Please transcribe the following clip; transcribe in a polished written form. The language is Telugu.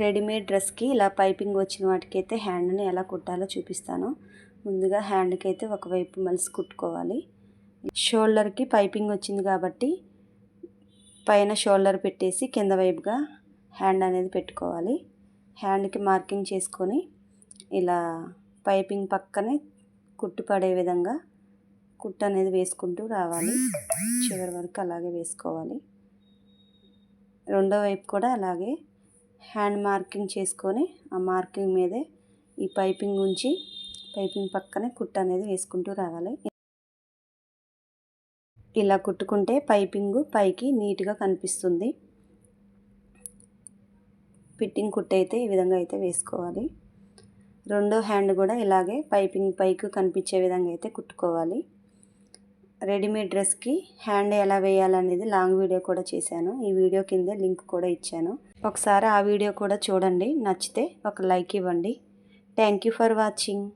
రెడీమేడ్ డ్రెస్కి ఇలా పైపింగ్ వచ్చిన వాటికైతే హ్యాండ్ని ఎలా కుట్టాలో చూపిస్తాను. ముందుగా హ్యాండ్కి అయితే ఒకవైపు మలిసి కుట్టుకోవాలి. షోల్డర్కి పైపింగ్ వచ్చింది కాబట్టి పైన షోల్డర్ పెట్టేసి కింద వైపుగా హ్యాండ్ అనేది పెట్టుకోవాలి. హ్యాండ్కి మార్కింగ్ చేసుకొని ఇలా పైపింగ్ పక్కనే కుట్టు పడే విధంగా కుట్టు అనేది వేసుకుంటూ రావాలి. చివరి వరకు అలాగే వేసుకోవాలి. రెండో వైపు కూడా అలాగే హ్యాండ్ మార్కింగ్ చేసుకొని ఆ మార్కింగ్ మీదే ఈ పైపింగ్ ఉంచి పైపింగ్ పక్కనే కుట్టు అనేది వేసుకుంటూ రావాలి. ఇలా కుట్టుకుంటే పైపింగ్ పైకి నీట్గా కనిపిస్తుంది. ఫిట్టింగ్ కుట్టు అయితే ఈ విధంగా అయితే వేసుకోవాలి. రెండో హ్యాండ్ కూడా ఇలాగే పైపింగ్ పైకి కనిపించే విధంగా అయితే కుట్టుకోవాలి. రెడీమేడ్ డ్రెస్కి హ్యాండ్ ఎలా వేయాలనేది లాంగ్ వీడియో కూడా చేశాను. ఈ వీడియో కింద లింక్ కూడా ఇచ్చాను. ఒకసారి ఆ వీడియో కూడా చూడండి. నచ్చితే ఒక లైక్ ఇవ్వండి. Thank you for watching.